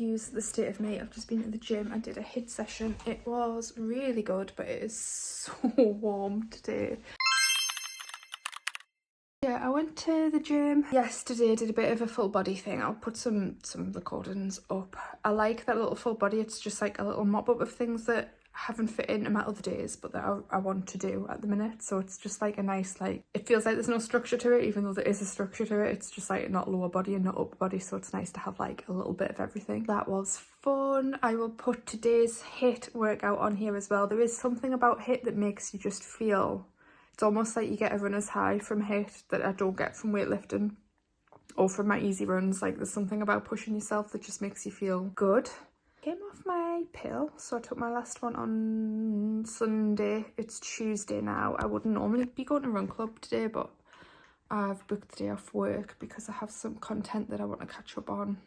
use the state of me. I've just been at the gym. I did a HIIT session. It was really good, but it is so warm today. Yeah, I went to the gym yesterday, did a bit of a full body thing. I'll put some recordings up. I like that little full body. It's just like a little mop up of things that haven't fit into my other days, but that I want to do at the minute. So it's just like a nice, like, it feels like there's no structure to it, even though there is a structure to it. It's just like not lower body and not upper body, so it's nice to have like a little bit of everything. That was fun. I will put today's HIIT workout on here as well. There is something about HIIT that makes you just feel, it's almost like you get a runner's high from HIIT that I don't get from weightlifting or from my easy runs. Like, there's something about pushing yourself that just makes you feel good. Came off my pill, so I took my last one on Sunday. It's Tuesday now. I wouldn't normally be going to run club today, but I've booked the day off work because I have some content that I want to catch up on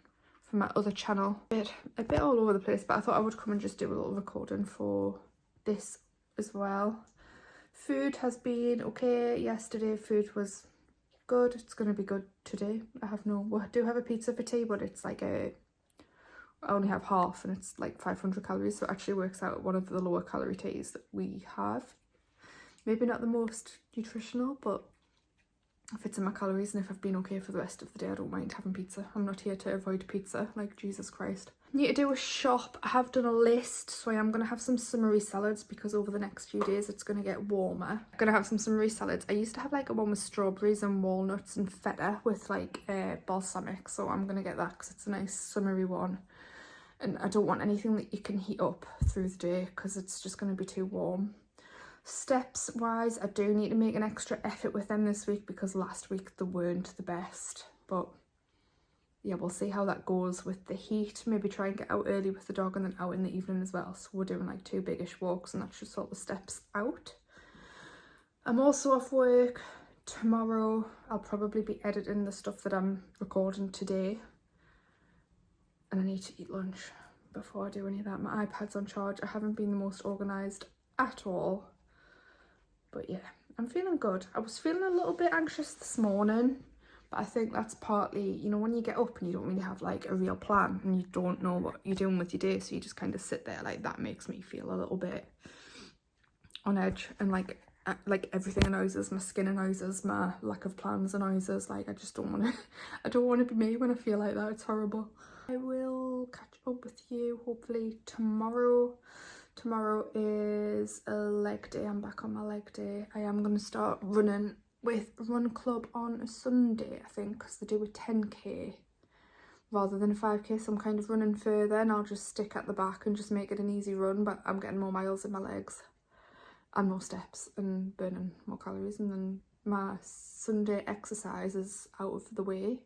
for my other channel. A bit all over the place, but I thought I would come and just do a little recording for this as well. Food has been okay. Yesterday food was good. It's going to be good today. I do have a pizza for tea, but it's like I only have half and it's like 500 calories, so it actually works out one of the lower calorie teas that we have. Maybe not the most nutritional, but it fits in my calories, and if I've been okay for the rest of the day, I don't mind having pizza. I'm not here to avoid pizza, like Jesus Christ. Need to do a shop. I have done a list, so I am going to have some summery salads because over the next few days it's going to get warmer. I'm going to have some summery salads. I used to have like a one with strawberries and walnuts and feta with like balsamic, so I'm going to get that because it's a nice summery one. And I don't want anything that you can heat up through the day because it's just going to be too warm. Steps wise, I do need to make an extra effort with them this week because last week they weren't the best. But yeah, we'll see how that goes with the heat. Maybe try and get out early with the dog and then out in the evening as well. So we're doing like 2 biggish walks and that should sort the steps out. I'm also off work tomorrow. I'll probably be editing the stuff that I'm recording today. And I need to eat lunch before I do any of that. My iPad's on charge. I haven't been the most organised at all. But yeah, I'm feeling good. I was feeling a little bit anxious this morning, but I think that's partly, you know, when you get up and you don't really have like a real plan and you don't know what you're doing with your day, so you just kind of sit there, like that makes me feel a little bit on edge, and like everything annoys us. My skin annoys us, my lack of plans annoys us. Like I just don't want to, I don't want to be me when I feel like that. It's horrible. I will catch up with you hopefully tomorrow. Tomorrow is a leg day. I'm back on my leg day. I am going to start running with Run Club on a Sunday, I think, because they do a 10k rather than a 5k, so I'm kind of running further and I'll just stick at the back and just make it an easy run, but I'm getting more miles in my legs and more steps and burning more calories, and then my Sunday exercise is out of the way.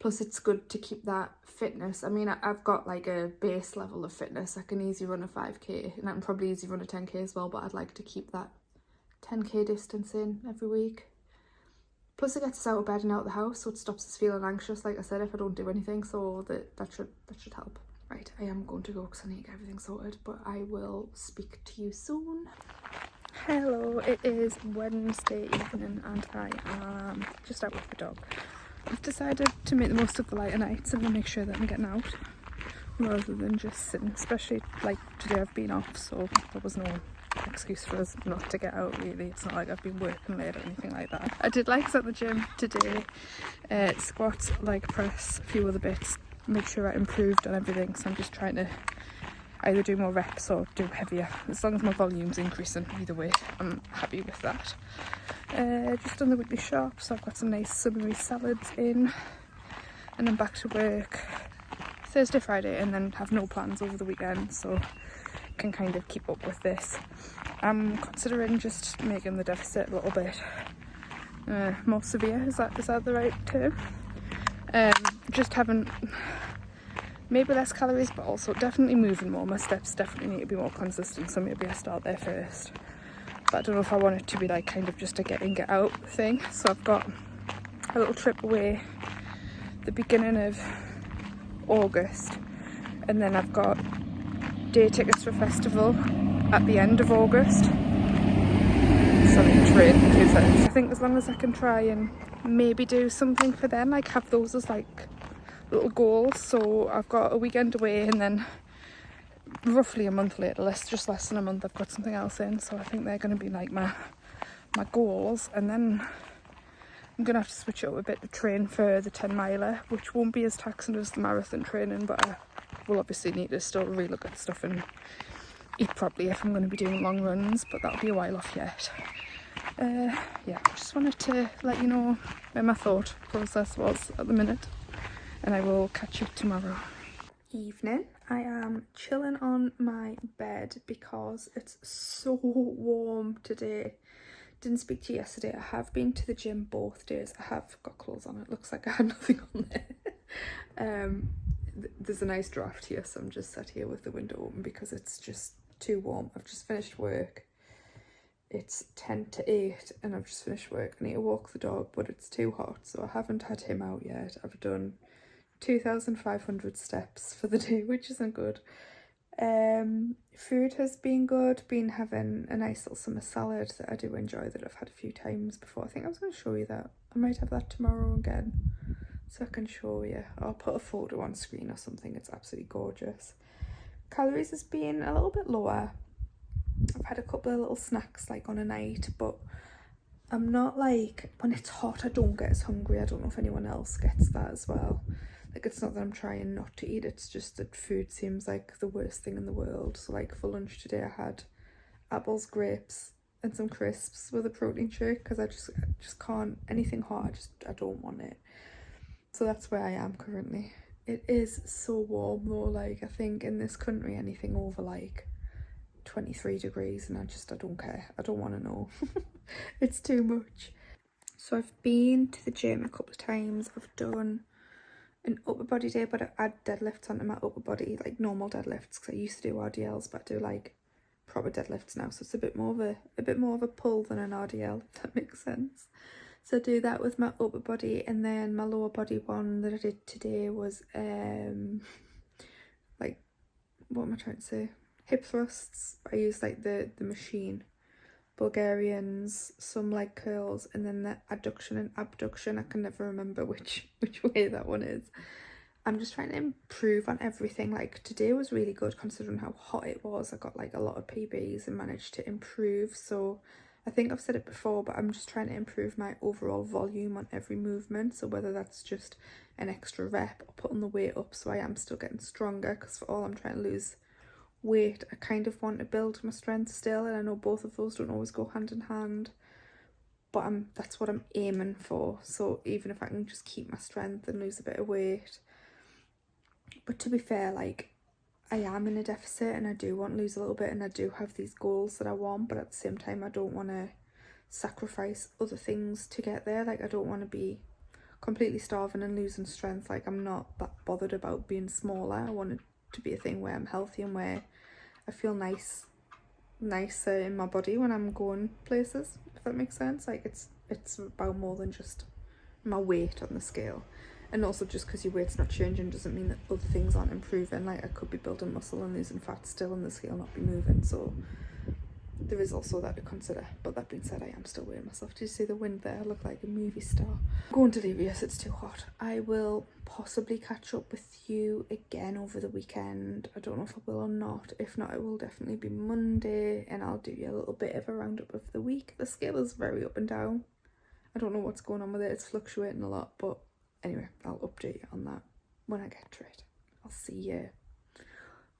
Plus it's good to keep that fitness. I mean, I've got like a base level of fitness. I can easily run a 5k and I can probably easily run a 10k as well, but I'd like to keep that 10k distance in every week. Plus it gets us out of bed and out of the house, so it stops us feeling anxious, like I said, if I don't do anything, so that should help. Right, I am going to go because I need to get everything sorted, but I will speak to you soon. Hello, it is Wednesday evening and I am just out with the dog. I've decided to make the most of the lighter nights and to make sure that I'm getting out rather than just sitting, especially like today I've been off, so there was no excuse for us not to get out really. It's not like I've been working late or anything like that. I did legs at the gym today, squats, leg press, a few other bits, make sure I improved on everything, so I'm just trying to either do more reps or do heavier. As long as my volume's increasing, either way I'm happy with that. Just done the weekly shop, so I've got some nice summery salads in, and then back to work Thursday, Friday, and then have no plans over the weekend, so can kind of keep up with this. I'm considering just making the deficit a little bit more severe. Is that the right term? Just having maybe less calories, but also definitely moving more. My steps definitely need to be more consistent, so maybe I start there first. But I don't know if I want it to be like kind of just a get in, get out thing. So I've got a little trip away the beginning of August, and then I've got day tickets for a festival at the end of August. Sorry, train 2 seconds. I think as long as I can try and maybe do something for them, like have those as like little goals. So I've got a weekend away, and then roughly a month later, just less than a month, I've got something else in. So I think they're going to be like my goals, and then I'm going to have to switch it up a bit to train for the 10 miler, which won't be as taxing as the marathon training, but I will obviously need to still relook at stuff and eat properly if I'm going to be doing long runs, but that'll be a while off yet. Yeah, just wanted to let you know where my thought process was at the minute, and I will catch you tomorrow. Evening, I am chilling on my bed because it's so warm today. Didn't speak to you yesterday. I have been to the gym both days. I have got clothes on. It looks like I had nothing on there. There's a nice draft here, so I'm just sat here with the window open because it's just too warm. I've just finished work. It's 10 to 8 and I've just finished work. I need to walk the dog, but it's too hot, so I haven't had him out yet. I've done 2,500 steps for the day, which isn't good. Food has been good. Been having a nice little summer salad that I do enjoy, that I've had a few times before. I think I was going to show you that. I might have that tomorrow again, so I can show you. I'll put a photo on screen or something. It's absolutely gorgeous. Calories has been a little bit lower. I've had a couple of little snacks like on a night, but I'm not like, when it's hot I don't get as hungry. I don't know if anyone else gets that as well. Like, it's not that I'm trying not to eat, it's just that food seems like the worst thing in the world. So like for lunch today I had apples, grapes and some crisps with a protein shake, because I just can't, anything hot, I don't want it. So that's where I am currently. It is so warm though. Like, I think in this country anything over like 23 degrees and I don't care. I don't want to know. It's too much. So I've been to the gym a couple of times. I've done an upper body day, but I add deadlifts onto my upper body, like normal deadlifts, because I used to do RDLs, but I do like proper deadlifts now, so it's a bit more of a pull than an RDL, if that makes sense. So I do that with my upper body, and then my lower body one that I did today was like, what am I trying to say, hip thrusts. I use like the machine, Bulgarians, some leg curls, and then the adduction and abduction. I can never remember which way that one is. I'm just trying to improve on everything. Like, today was really good considering how hot it was. I got like a lot of PBs and managed to improve. So I think I've said it before, but I'm just trying to improve my overall volume on every movement. So whether that's just an extra rep or putting the weight up, so I am still getting stronger, because for all I'm trying to lose weight, I kind of want to build my strength still, and I know both of those don't always go hand in hand, but that's what I'm aiming for. So even if I can just keep my strength and lose a bit of weight. But to be fair, like, I am in a deficit and I do want to lose a little bit, and I do have these goals that I want, but at the same time I don't want to sacrifice other things to get there. Like, I don't want to be completely starving and losing strength. Like, I'm not that bothered about being smaller. I want it to be a thing where I'm healthy and where I feel nicer in my body when I'm going places, if that makes sense. Like, it's about more than just my weight on the scale. And also, just because your weight's not changing doesn't mean that other things aren't improving. Like, I could be building muscle and losing fat still and the scale not be moving, so there is also that to consider. But that being said, I am still weighing myself. Did you see the wind there? I look like a movie star. I'm going to leave. Yes, it's too hot. I will possibly catch up with you again over the weekend. I don't know if I will or not. If not, it will definitely be Monday, and I'll do you a little bit of a roundup of the week. The scale is very up and down. I don't know what's going on with it. It's fluctuating a lot, but anyway, I'll update you on that when I get to it. I'll see you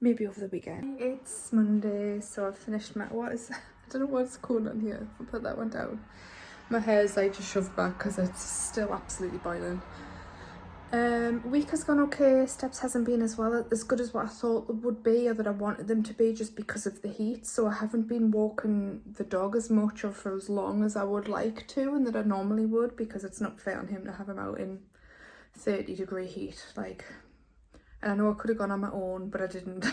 maybe over the weekend. It's Monday, so I've finished my, I don't know what's going on here. I'll put that one down. My hair's like just shoved back because it's still absolutely boiling. Week has gone okay. Steps hasn't been as good as what I thought they would be, or that I wanted them to be, just because of the heat. So I haven't been walking the dog as much or for as long as I would like to, and that I normally would, because it's not fair on him to have him out in 30-degree heat. Like, and I know I could have gone on my own, but I didn't.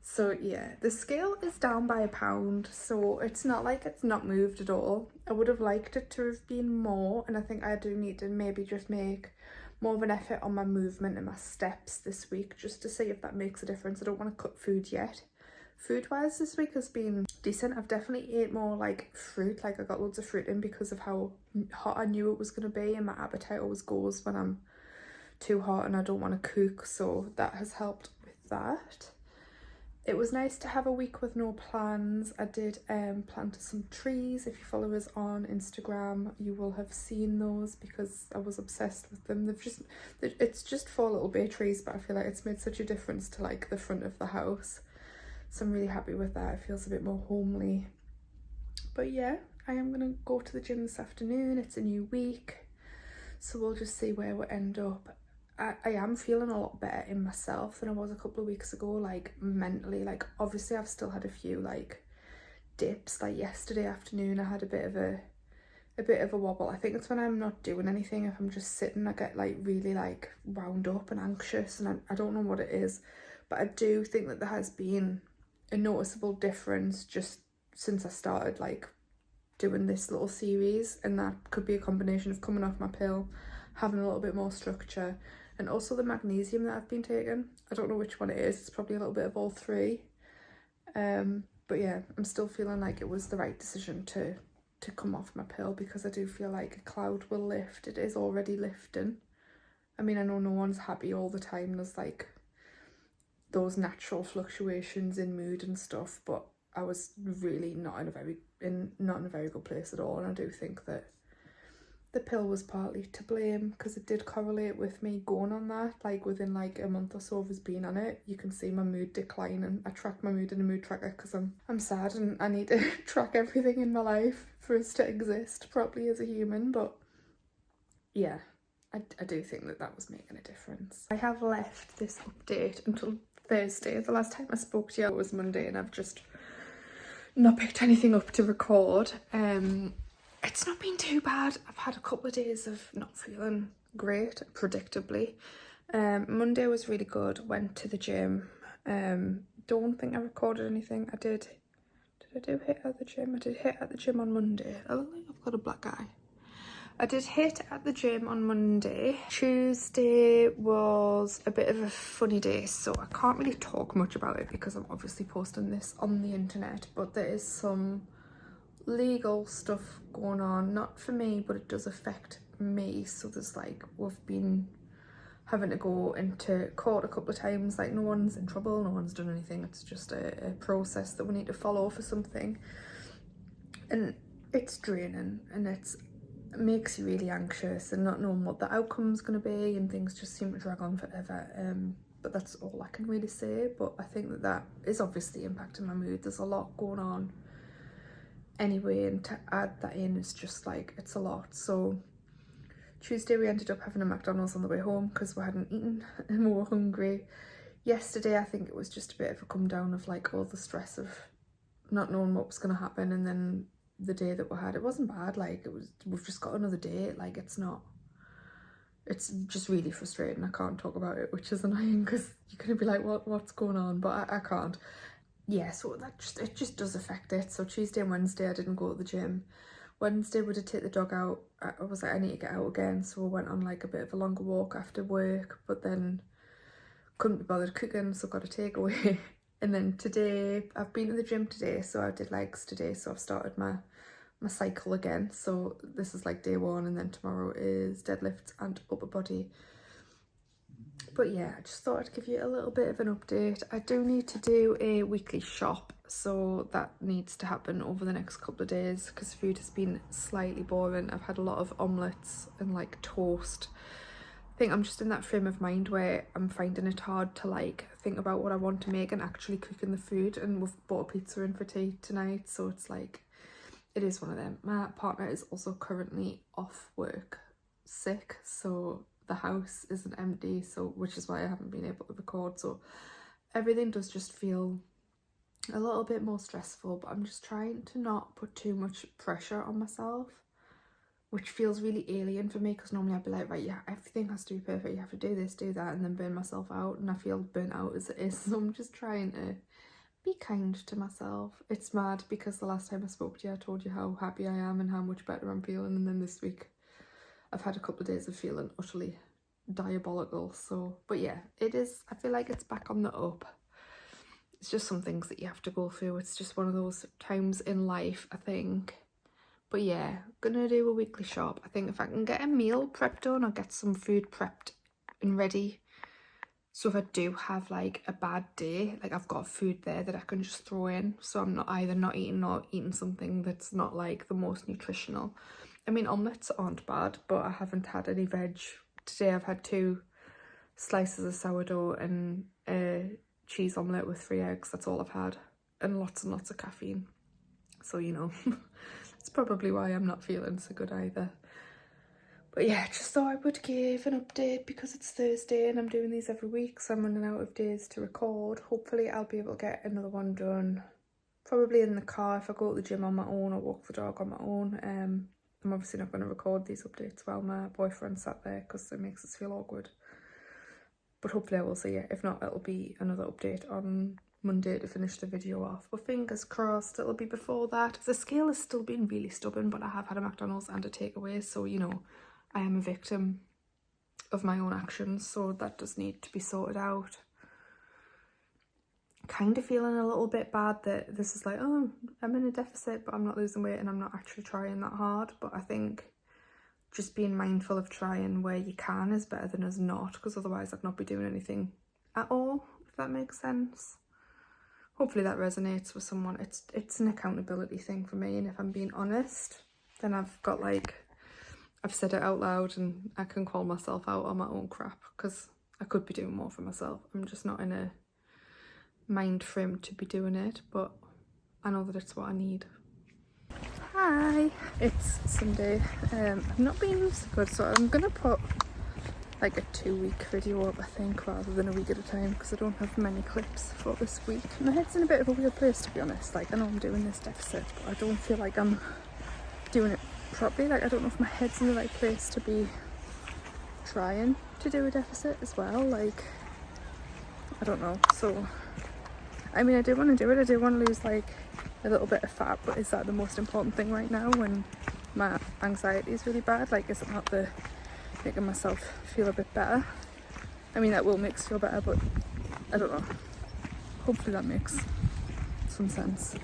So yeah, the scale is down by a pound, so it's not like it's not moved at all. I would have liked it to have been more, and I think I do need to maybe just make more of an effort on my movement and my steps this week, just to see if that makes a difference. I don't want to cut food yet. Food wise, this week has been decent. I've definitely ate more like fruit. Like, I got loads of fruit in because of how hot I knew it was going to be, and my appetite always goes when I'm too hot and I don't want to cook, so that has helped with that. It was nice to have a week with no plans. I did plant some trees. If you follow us on Instagram, you will have seen those because I was obsessed with them. It's just 4 little bay trees, but I feel like it's made such a difference to like the front of the house. So I'm really happy with that. It feels a bit more homely. But yeah, I am gonna go to the gym this afternoon. It's a new week, so we'll just see where we end up. I am feeling a lot better in myself than I was a couple of weeks ago, like mentally. Like obviously I've still had a few like dips. Like yesterday afternoon I had a bit of a wobble. I think it's when I'm not doing anything. If I'm just sitting, I get like really like wound up and anxious, and I don't know what it is, but I do think that there has been a noticeable difference just since I started like doing this little series, and that could be a combination of coming off my pill, having a little bit more structure, and also the magnesium that I've been taking. I don't know which one it is. It's probably a little bit of all three. But yeah, I'm still feeling like it was the right decision to come off my pill, because I do feel like a cloud will lift. It is already lifting. I mean, I know no one's happy all the time. There's like those natural fluctuations in mood and stuff, but I was really not in a very good place at all, and I do think that the pill was partly to blame, because it did correlate with me going on that. Like within like a month or so of us being on it, you can see my mood decline, and I track my mood in a mood tracker because I'm sad and I need to track everything in my life for us to exist properly as a human. But yeah, I do think that was making a difference. I have left this update until Thursday. The last time I spoke to you was Monday, and I've just not picked anything up to record. It's not been too bad. I've had a couple of days of not feeling great, predictably. Monday was really good. Went to the gym. Don't think I recorded anything. Did I do HIIT at the gym? I did HIIT at the gym on Monday. I don't think I've got a black eye. I did HIIT at the gym on Monday. Tuesday was a bit of a funny day, so I can't really talk much about it because I'm obviously posting this on the internet, but there is some legal stuff going on, not for me, but it does affect me. So there's like, we've been having to go into court a couple of times. Like no one's in trouble, no one's done anything, it's just a process that we need to follow for something, and it's draining, and it makes you really anxious and not knowing what the outcome's going to be, and things just seem to drag on forever. But that's all I can really say. But I think that is obviously impacting my mood. There's a lot going on anyway, and to add that in is just like, it's a lot. So Tuesday we ended up having a McDonald's on the way home because we hadn't eaten and we were hungry. Yesterday I think it was just a bit of a come down of like all the stress of not knowing what was going to happen, and then the day that we had, it wasn't bad. Like we've just got another day. Like it's just really frustrating. I can't talk about it, which is annoying because you're gonna be like, what's going on? But I can't. Yeah, so it just does affect it. So Tuesday and Wednesday I didn't go to the gym. Wednesday we did take the dog out. I was like, I need to get out again, so we went on like a bit of a longer walk after work, but then couldn't be bothered cooking, so got a takeaway. And then today, I've been to the gym today, so I did legs today, so I've started my cycle again. So this is like day 1, and then tomorrow is deadlifts and upper body. But yeah, I just thought I'd give you a little bit of an update. I do need to do a weekly shop, so that needs to happen over the next couple of days because food has been slightly boring. I've had a lot of omelettes and like toast. I think I'm just in that frame of mind where I'm finding it hard to like think about what I want to make and actually cooking the food. And we've bought a pizza in for tea tonight, so it's like, it is one of them. My partner is also currently off work sick, so the house isn't empty, so which is why I haven't been able to record. So everything does just feel a little bit more stressful, but I'm just trying to not put too much pressure on myself, which feels really alien for me because normally I'd be like, right, yeah, everything has to be perfect, you have to do this, do that, and then burn myself out, and I feel burnt out as it is. So I'm just trying to be kind to myself. It's mad because the last time I spoke to you I told you how happy I am and how much better I'm feeling, and then this week I've had a couple of days of feeling utterly diabolical. So, but yeah, it is, I feel like it's back on the up. It's just some things that you have to go through. It's just one of those times in life, I think. But yeah, gonna do a weekly shop. I think if I can get a meal prep done or get some food prepped and ready. So if I do have like a bad day, like I've got food there that I can just throw in, so I'm not either not eating or eating something that's not like the most nutritional. I mean, omelettes aren't bad, but I haven't had any veg. Today I've had 2 slices of sourdough and a cheese omelette with 3 eggs. That's all I've had, and lots of caffeine. So, you know, that's probably why I'm not feeling so good either. But yeah, just thought I would give an update because it's Thursday and I'm doing these every week, so I'm running out of days to record. Hopefully I'll be able to get another one done, probably in the car if I go to the gym on my own or walk the dog on my own. I'm obviously not going to record these updates while my boyfriend sat there because it makes us feel awkward. But hopefully I will see it. If not, it'll be another update on Monday to finish the video off. But fingers crossed it'll be before that. The scale has still been really stubborn, but I have had a McDonald's and a takeaway, so you know, I am a victim of my own actions, so that does need to be sorted out. Kind of feeling a little bit bad that this is like, oh, I'm in a deficit, but I'm not losing weight and I'm not actually trying that hard. But I think just being mindful of trying where you can is better than us not, because otherwise I'd not be doing anything at all, if that makes sense. Hopefully that resonates with someone. It's an accountability thing for me, and if I'm being honest, then I've got like, I've said it out loud and I can call myself out on my own crap, because I could be doing more for myself. I'm just not in a mind frame to be doing it, but I know that it's what I need. Hi, it's Sunday. I've not been so good, so I'm gonna put like a 2-week video up, I think, rather than a week at a time, because I don't have many clips for this week. My head's in a bit of a weird place, to be honest. Like, I know I'm doing this deficit, but I don't feel like I'm doing it properly. Like, I don't know if my head's in the right place to be trying to do a deficit as well. Like, I don't know. So I mean, I do want to do it. I do want to lose like a little bit of fat, but is that the most important thing right now when my anxiety is really bad? Like, is it not the making myself feel a bit better? I mean, that will make us feel better, but I don't know. Hopefully that makes some sense.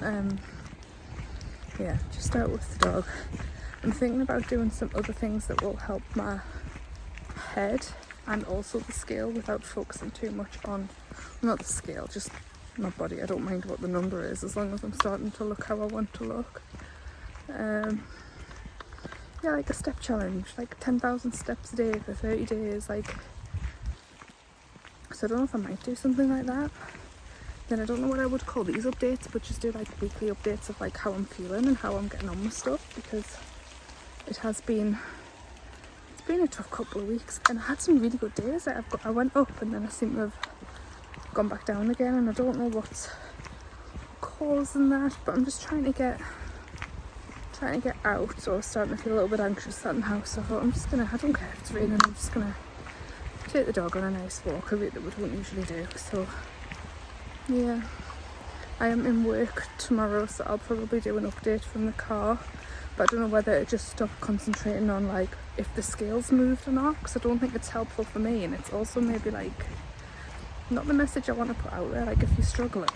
Yeah, just out with the dog. I'm thinking about doing some other things that will help my head and also the scale without focusing too much on, not the scale, just my body. I don't mind what the number is as long as I'm starting to look how I want to look. Yeah, like a step challenge, like 10,000 steps a day for 30 days, like, so I don't know if I might do something like that. Then I don't know what I would call these updates, but just do like weekly updates of like how I'm feeling and how I'm getting on with stuff, because it's been a tough couple of weeks, and I had some really good days. I went up and then I seem to have gone back down again, and I don't know what's causing that, but I'm just trying to get out. So I was starting to feel a little bit anxious sat in the house, so I thought I don't care if it's raining, I'm just gonna take the dog on a nice walk, a route that we don't usually do. So yeah, I am in work tomorrow, so I'll probably do an update from the car, but I don't know whether to just stop concentrating on like if the scales moved or not, because I don't think it's helpful for me, and it's also maybe like not the message I want to put out there. Like, if you're struggling,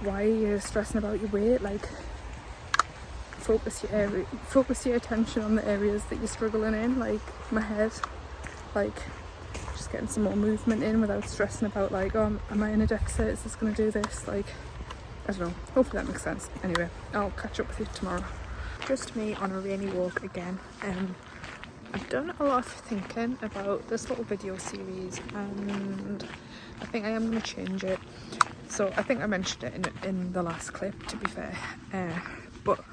why are you stressing about your weight? Like, focus your attention on the areas that you're struggling in, like my head, like just getting some more movement in without stressing about like, oh, am I in a deficit, is this going to do this? Like, I don't know, hopefully that makes sense. Anyway, I'll catch up with you tomorrow. Just me on a rainy walk again. I've done a lot of thinking about this little video series, and I think I am going to change it. So I think I mentioned it in the last clip, to be fair, but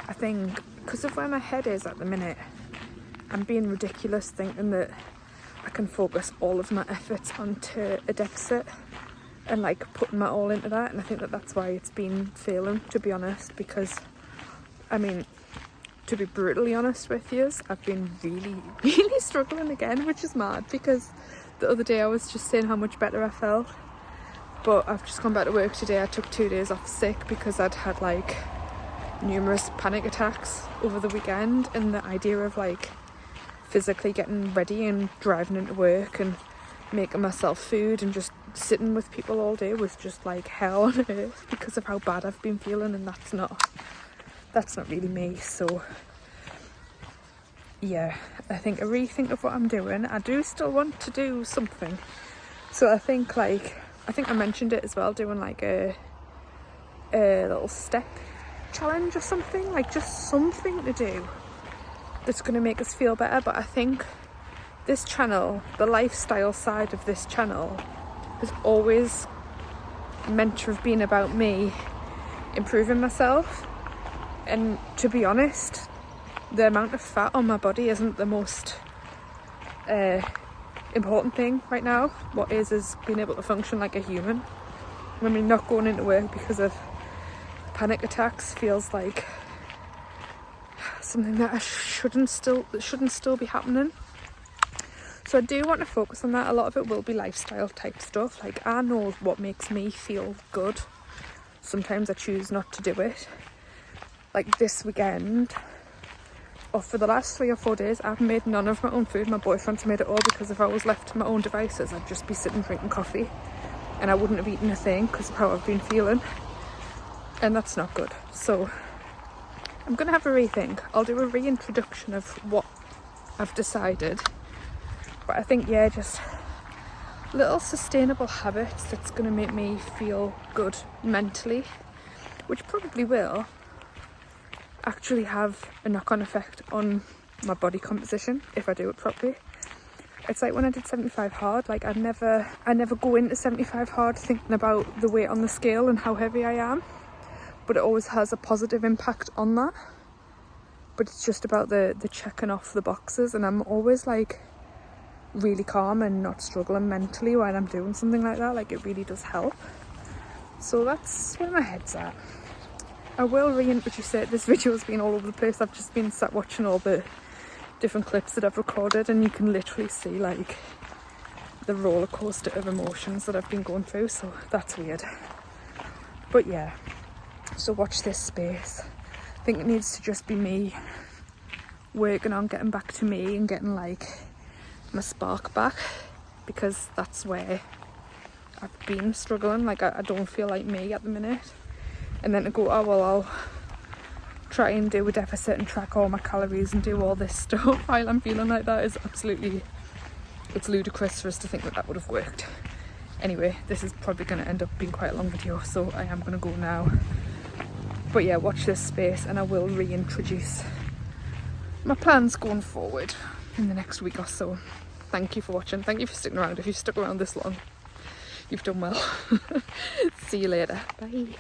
I think because of where my head is at the minute, I'm being ridiculous thinking that I can focus all of my efforts onto a deficit and like putting my all into that, and I think that that's why it's been failing, to be honest, because I mean, to be brutally honest with you, I've been really struggling again, which is mad, because the other day I was just saying how much better I felt, but I've just gone back to work today. I took 2 days off sick because I'd had like numerous panic attacks over the weekend, and the idea of like physically getting ready and driving into work and making myself food and just sitting with people all day was just like hell on earth because of how bad I've been feeling, and that's not really me. So yeah, I think a rethink of what I'm doing. I do still want to do something. So I think I mentioned it as well, doing like a little step challenge or something, like just something to do that's going to make us feel better. But I think this channel, the lifestyle side of this channel, has always meant to have been about me improving myself. And to be honest, the amount of fat on my body isn't the most important thing right now. What is being able to function like a human. I mean, not going into work because of panic attacks feels like something that shouldn't still be happening. So I do want to focus on that. A lot of it will be lifestyle type stuff. Like, I know what makes me feel good. Sometimes I choose not to do it. Like this weekend, or for the last 3 or 4 days, I've made none of my own food. My boyfriend's made it all, because if I was left to my own devices, I'd just be sitting drinking coffee and I wouldn't have eaten a thing because of how I've been feeling. And that's not good. So I'm going to have a rethink. I'll do a reintroduction of what I've decided. But I think, yeah, just little sustainable habits that's going to make me feel good mentally, which probably will actually have a knock-on effect on my body composition if I do it properly. It's like when I did 75 hard, like I never go into 75 hard thinking about the weight on the scale and how heavy I am, but it always has a positive impact on that. But it's just about the checking off the boxes, and I'm always like really calm and not struggling mentally while I'm doing something like that. Like, it really does help. So that's where my head's at. I will reintroduce it. This video's been all over the place. I've just been sat watching all the different clips that I've recorded, and you can literally see like the roller coaster of emotions that I've been going through. So that's weird. But yeah, so watch this space. I think it needs to just be me working on getting back to me and getting like my spark back, because that's where I've been struggling. Like, I don't feel like me at the minute. And then to go, oh well, I'll try and do a deficit and track all my calories and do all this stuff while I'm feeling like that is absolutely, it's ludicrous for us to think that that would have worked. Anyway, this is probably going to end up being quite a long video, so I am going to go now. But yeah, watch this space and I will reintroduce my plans going forward in the next week or so. Thank you for watching. Thank you for sticking around. If you've stuck around this long, you've done well. See you later. Bye.